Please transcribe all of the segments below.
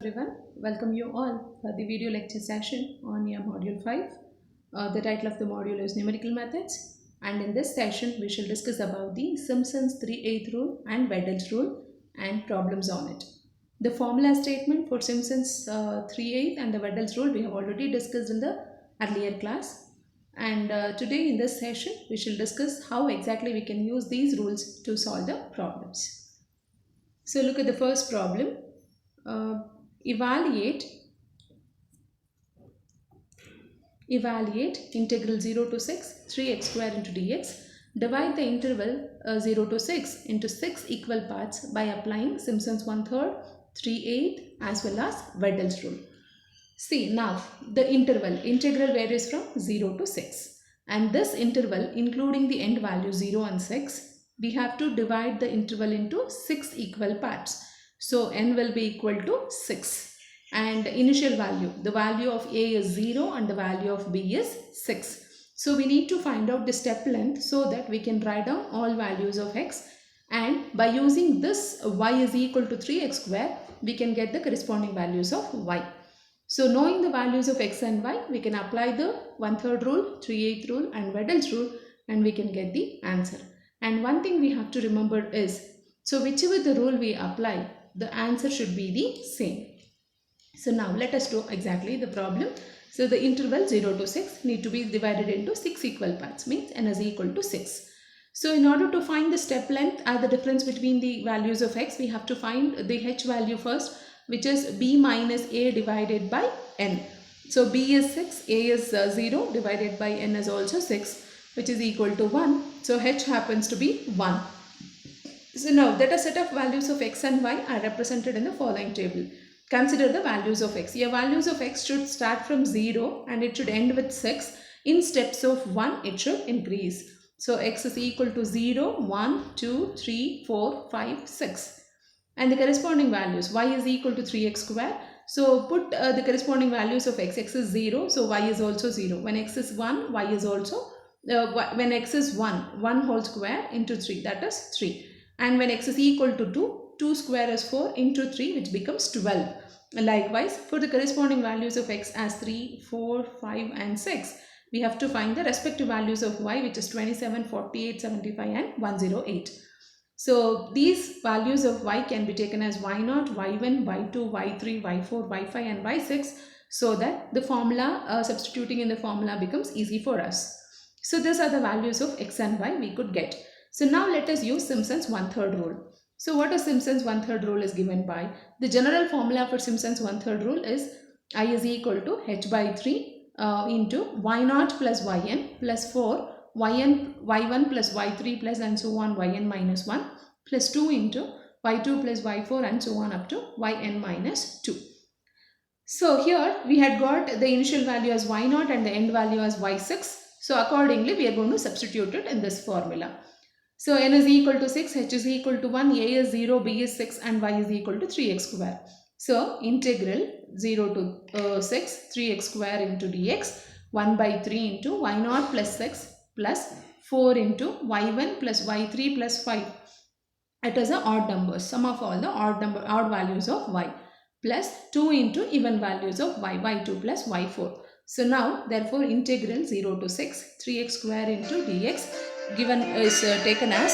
Everyone, welcome you all for the video lecture session on your module 5. The title of the module is Numerical Methods, and in this session we shall discuss about the Simpson's 3/8 rule and Weddell's rule and problems on it. The formula statement for Simpson's 3/8 and the Weddell's rule we have already discussed in the earlier class, and today in this session we shall discuss how exactly we can use these rules to solve the problems. So look at the first problem. Evaluate integral 0 to 6 3x square into dx. Divide the interval 0 to 6 into 6 equal parts by applying Simpson's 1/3, 3/8 as well as Weddell's rule. See, now the integral varies from 0 to 6, and this interval including the end values 0 and 6, we have to divide the interval into 6 equal parts. So n will be equal to 6, and initial value, the value of a is 0 and the value of b is 6. So we need to find out the step length so that we can write down all values of x, and by using this y is equal to 3x square, we can get the corresponding values of y. So knowing the values of x and y, we can apply the 1/3 rule, 3/8 rule and Weddell's rule, and we can get the answer. And one thing we have to remember is, so whichever the rule we apply, the answer should be the same. So now let us do exactly the problem. So the interval 0 to 6 need to be divided into 6 equal parts, means n is equal to 6. So in order to find the step length or the difference between the values of x, we have to find the h value first, which is b minus a divided by n. So b is 6, a is 0, divided by n is also 6, which is equal to 1. So h happens to be 1. So now that a set of values of x and y are represented in the following table. Consider the values of x. Your values of x should start from 0 and it should end with 6. In steps of 1, it should increase. So x is equal to 0, 1, 2, 3, 4, 5, 6. And the corresponding values, y is equal to 3x square. So put the corresponding values of x. X is 0, so y is also 0. When x is 1, y is also, when x is 1, 1 whole square into 3, that is 3. And when x is equal to 2, 2 square is 4 into 3, which becomes 12. Likewise, for the corresponding values of x as 3, 4, 5 and 6, we have to find the respective values of y, which is 27, 48, 75 and 108. So these values of y can be taken as y0, y1, y2, y3, y4, y5 and y6, so that the formula, substituting in the formula becomes easy for us. So these are the values of x and y we could get. So now let us use Simpson's 1/3 rule. So what is Simpson's 1/3 rule is given by? The general formula for Simpson's 1/3 rule is I is equal to h by 3 into y0 plus yn plus 4 y1 plus y3 plus and so on yn minus 1 plus 2 into y2 plus y4 and so on up to yn minus 2. So here we had got the initial value as y0 and the end value as y6. So accordingly we are going to substitute it in this formula. So n is equal to 6, h is equal to 1, a is 0, b is 6 and y is equal to 3x square. So integral 0 to 6, 3x square into dx, 1 by 3 into y0 plus 6 plus 4 into y1 plus y3 plus 5. It is an odd number, sum of all the odd values of y, plus 2 into even values of y, y2 plus y4. So now therefore integral 0 to 6, 3x square into dx given is taken as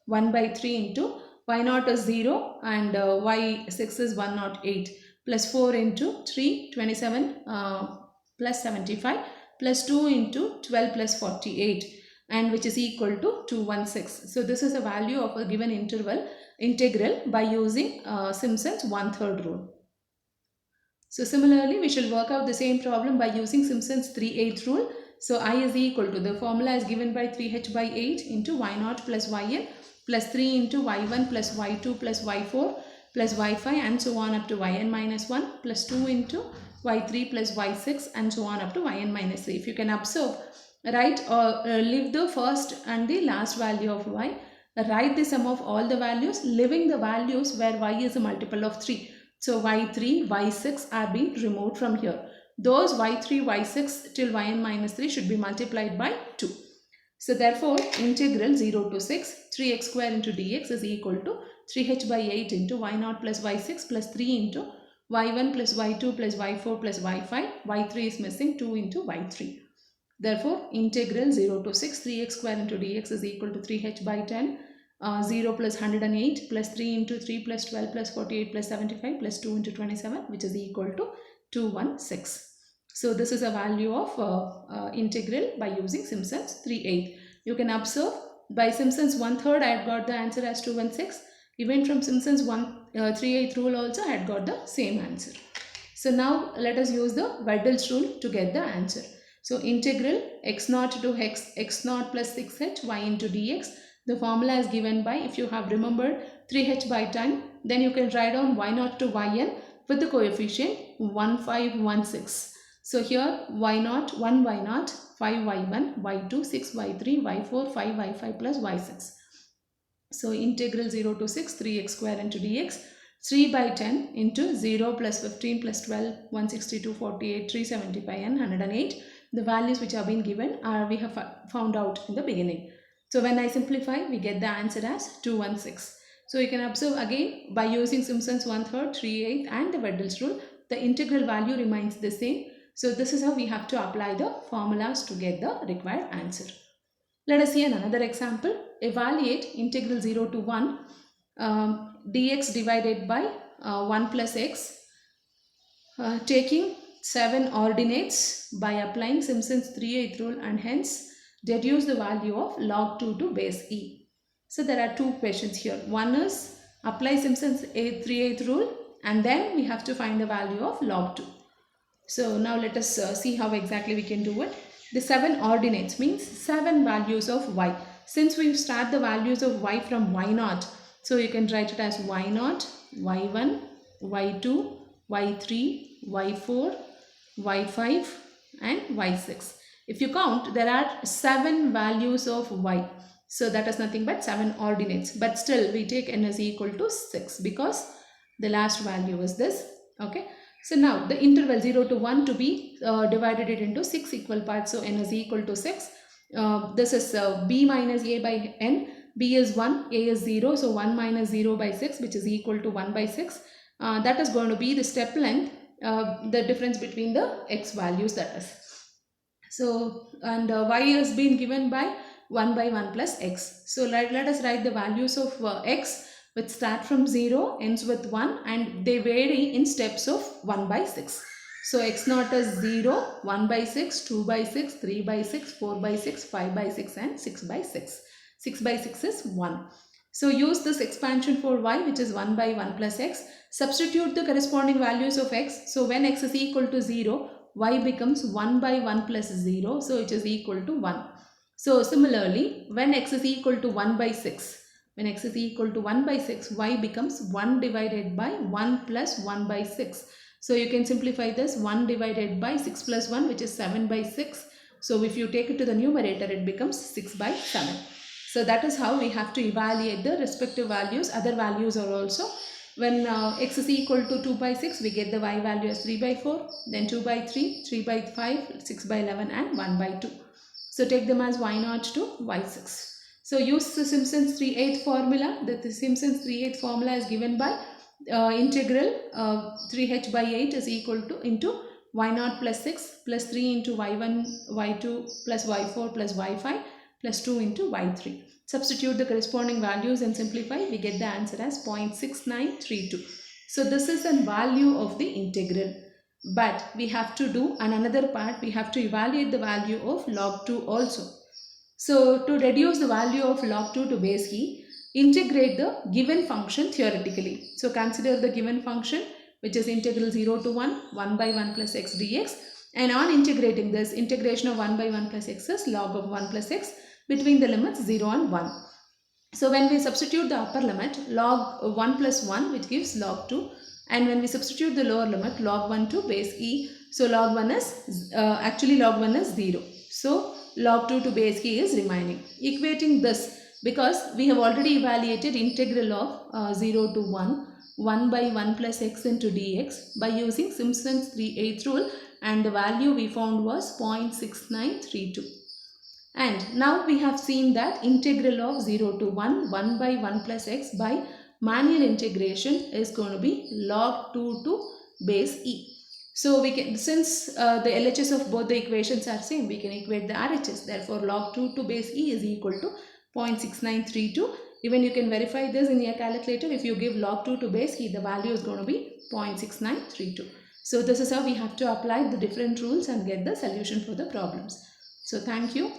1 by 3 into y0 is 0 and y6 is 108 plus 4 into 3, 27 plus 75 plus 2 into 12 plus 48, and which is equal to 216. So this is a value of a given integral by using Simpson's 1/3 rule. So similarly we shall work out the same problem by using Simpson's 3/8 rule. So I is equal to, the formula is given by 3h by 8 into y0 plus yn plus 3 into y1 plus y2 plus y4 plus y5 and so on up to yn minus 1 plus 2 into y3 plus y6 and so on up to yn minus 3. If you can observe, write or leave the first and the last value of y, write the sum of all the values, leaving the values where y is a multiple of 3. So y3, y6 are being removed from here. Those y3, y6 till yn minus 3 should be multiplied by 2. So therefore, integral 0 to 6 3x square into dx is equal to 3h by 8 into y0 plus y6 plus 3 into y1 plus y2 plus y4 plus y5. y3 is missing, 2 into y3. Therefore, integral 0 to 6 3x square into dx is equal to 3h by 10, 0 plus 108 plus 3 into 3 plus 12 plus 48 plus 75 plus 2 into 27, which is equal to 216. So this is a value of integral by using Simpson's 3/8. You can observe by Simpson's 1/3 I had got the answer as 216. Even from Simpson's 3/8 rule also I had got the same answer. So now let us use the Weddell's rule to get the answer. So integral x0 to x0 plus 6h y into dx. The formula is given by, if you have remembered, 3h by 10. Then you can write down y0 to yn with the coefficient 1, 5, 1, 6. So here y0, 1 y0, 5 y1, y2, 6 y3, y4, 5 y5 plus y6. So integral 0 to 6 3x square into dx, 3 by 10 into 0 plus 15 plus 12, 162, 48, 375 and 108. The values which have been given are we have found out in the beginning. So when I simplify, we get the answer as 216. So you can observe again by using Simpson's 1/3, 3/8 and the Weddell's rule, the integral value remains the same. So this is how we have to apply the formulas to get the required answer. Let us see another example. Evaluate integral 0 to 1 dx divided by 1 plus x, taking 7 ordinates by applying Simpson's 3/8 rule, and hence deduce the value of log 2 to base e. So there are two questions here. One is apply Simpson's 3/8 rule and then we have to find the value of log 2. So now let us see how exactly we can do it. The 7 ordinates means 7 values of y. Since we start the values of y from y0, so you can write it as y0, y1, y2, y3, y4, y5 and y6. If you count, there are 7 values of y. So that is nothing but 7 ordinates. But still we take n is equal to 6 because the last value is this. Okay. So now the interval 0 to 1 to be divided it into 6 equal parts. So n is equal to 6. This is b minus a by n. B is 1, a is 0. So 1 minus 0 by 6, which is equal to 1 by 6. That is going to be the step length, the difference between the x values, that is. So and y has been given by 1 by 1 plus x. So let us write the values of x, which start from 0, ends with 1 and they vary in steps of 1 by 6. So x0 is 0, 1 by 6, 2 by 6, 3 by 6, 4 by 6, 5 by 6 and 6 by 6. 6 by 6 is 1. So use this expansion for y, which is 1 by 1 plus x. Substitute the corresponding values of x. So when x is equal to 0, y becomes 1 by 1 plus 0. So it is equal to 1. So similarly, when x is equal to 1 by 6, when x is equal to 1 by 6, y becomes 1 divided by 1 plus 1 by 6. So you can simplify this, 1 divided by 6 plus 1, which is 7 by 6. So if you take it to the numerator, it becomes 6 by 7. So that is how we have to evaluate the respective values. Other values are also, when x is equal to 2 by 6, we get the y value as 3 by 4, then 2 by 3, 3 by 5, 6 by 11 and 1 by 2. So take them as y0 to y6. So use the Simpson's 3/8 formula. The Simpson's 3/8 formula is given by integral 3h by 8 is equal to into y0 plus 6 plus 3 into y1, y2 plus y4 plus y5 plus 2 into y3. Substitute the corresponding values and simplify. We get the answer as 0.6932. So this is the value of the integral. But we have to do another part. We have to evaluate the value of log 2 also. So to reduce the value of log 2 to base e, integrate the given function theoretically. So consider the given function, which is integral 0 to 1, 1 by 1 plus x dx. And on integrating this, integration of 1 by 1 plus x is log of 1 plus x between the limits 0 and 1. So when we substitute the upper limit, log 1 plus 1, which gives log 2. And when we substitute the lower limit, log 1 to base e, so log 1 is, log 1 is 0. So log 2 to base e is remaining. Equating this, because we have already evaluated integral of 0 to 1, 1 by 1 plus x into dx by using Simpson's 3/8 rule, and the value we found was 0.6932. And now we have seen that integral of 0 to 1, 1 by 1 plus x by manual integration is going to be log 2 to base e. So we can, since the LHS of both the equations are same, we can equate the RHS. Therefore, log 2 to base e is equal to 0.6932. Even you can verify this in your calculator. If you give log 2 to base e, the value is going to be 0.6932. So this is how we have to apply the different rules and get the solution for the problems. So thank you.